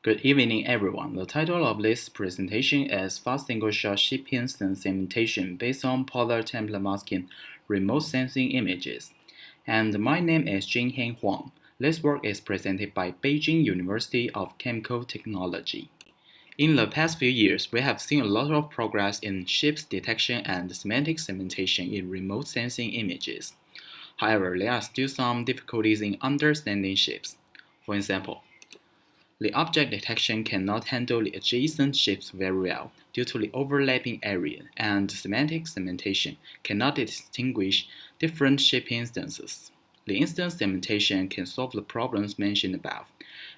Good evening, everyone. The title of this presentation is Fast Single-Shot Shipping Segmentation based on Polar Template Masking Remote Sensing Images. And my name is Zhenhang Huang. This work is presented by Beijing University of Chemical Technology. In the past few years, we have seen a lot of progress in ships detection and semantic segmentation in remote sensing images. However, there are still some difficulties in understanding ships. For example, the object detection cannot handle the adjacent ships very well due to the overlapping area, and semantic segmentation cannot distinguish different ship instances. The instance segmentation can solve the problems mentioned above.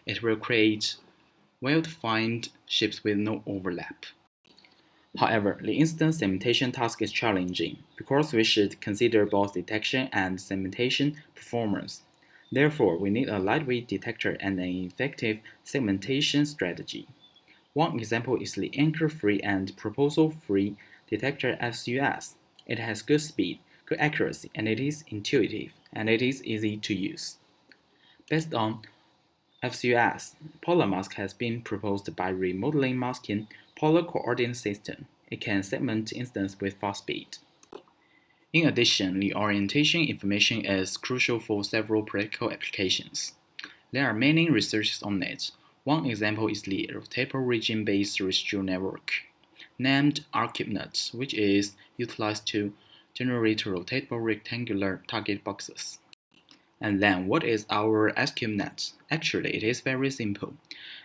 It will create well-defined ships with no overlap. However, the instance segmentation task is challenging because we should consider both detection and segmentation performance. Therefore, we need a lightweight detector and an effective segmentation strategy. One example is the anchor-free and proposal-free detector FCUS. It has good speed, good accuracy, and it is intuitive, and it is easy to use. Based on FCUS, polar mask has been proposed by remodeling masking polar coordinate system. It can segment instances with fast speed. In addition, the orientation information is crucial for several practical applications. There are many researches on it. One example is the rotatable region-based residual network, named ArcCubeNet, which is utilized to generate rotatable rectangular target boxes. And then, what is our SEGMENT? Actually, it is very simple.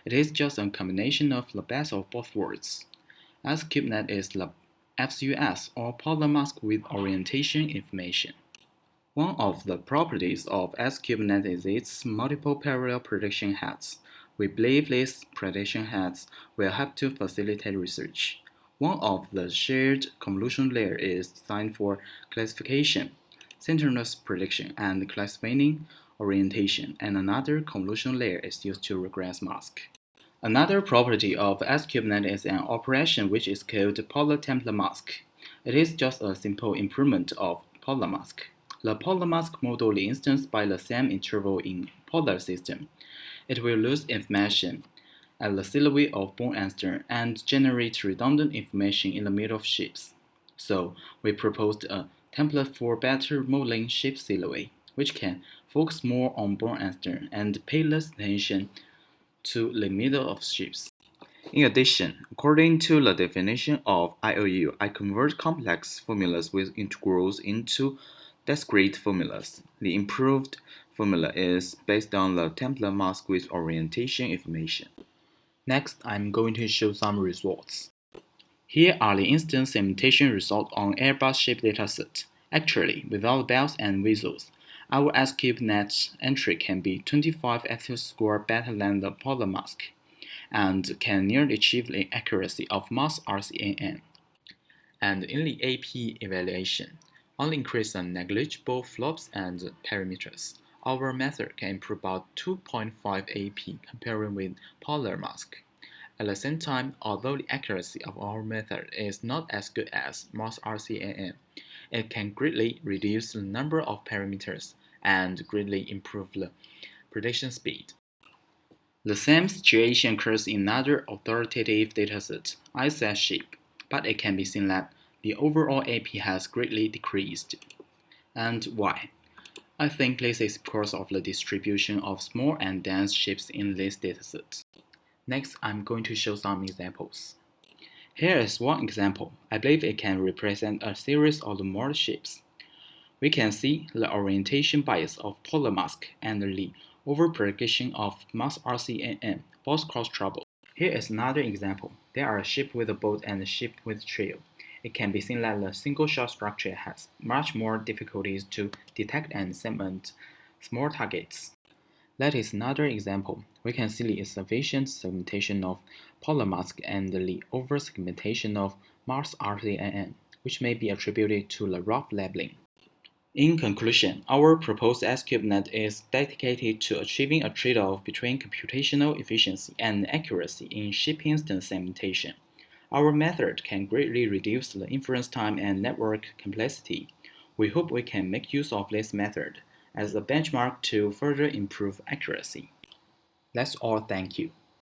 It is just a combination of the best of both worlds. SEGMENT is the FCUS, or polar mask with orientation information. One of the properties of SEGMENT is its multiple parallel prediction heads. We believe these prediction heads will help to facilitate research. One of the shared convolution layers is designed for classification, synchronous prediction, and classifying orientation, and another convolution layer is used to regress mask. Another property of SEGMENT is an operation which is called polar template mask. It is just a simple improvement of polar mask. The polar mask model the instance by the same interval in polar system. It will lose information at the silhouette of bow and stern and generate redundant information in the middle of ships. So we proposed a template for better modeling ship silhouette, which can focus more on bow and stern and pay less attention to the middle of ships. In addition, according to the definition of IEEE, I convert complex formulas with integrals into discrete formulas. The improved formula is based on the template mask with orientation information. Next, I'm going to show some results. Here are the instance segmentation results on Airbus ship dataset. Actually, without bells and whistles, our SEGMENT entry can be 25 active score better than the polar mask, and can nearly achieve the accuracy of mass RCNN. And in the AP evaluation, only increase the negligible flops and perimeters. Our method can improve about 2.5 AP comparing with polar mask. At the same time, although the accuracy of our method is not as good as mass RCNN, it can greatly reduce the number of parameters and greatly improve the prediction speed. The same situation occurs in another authoritative dataset, ISS ship, but it can be seen that the overall AP has greatly decreased. And why? I think this is because of the distribution of small and dense ships in this dataset. Next, I'm going to show some examples. Here is one example. I believe it can represent a series of more ships. We can see the orientation bias of polar mask and the overprediction of mass RCNN, both cause trouble. Here is another example. There are a ship with a boat and a ship with trail. It can be seen that the single-shot structure has much more difficulties to detect and segment small targets. That is another example. We can see the insufficient segmentation of polar mask and the over-segmentation of Mars RCNN, which may be attributed to the rough labeling. In conclusion, our proposed SEGMENT is dedicated to achieving a trade-off between computational efficiency and accuracy in ship instance segmentation. Our method can greatly reduce the inference time and network complexity. We hope we can make use of this method as a benchmark to further improve accuracy. That's all, thank you.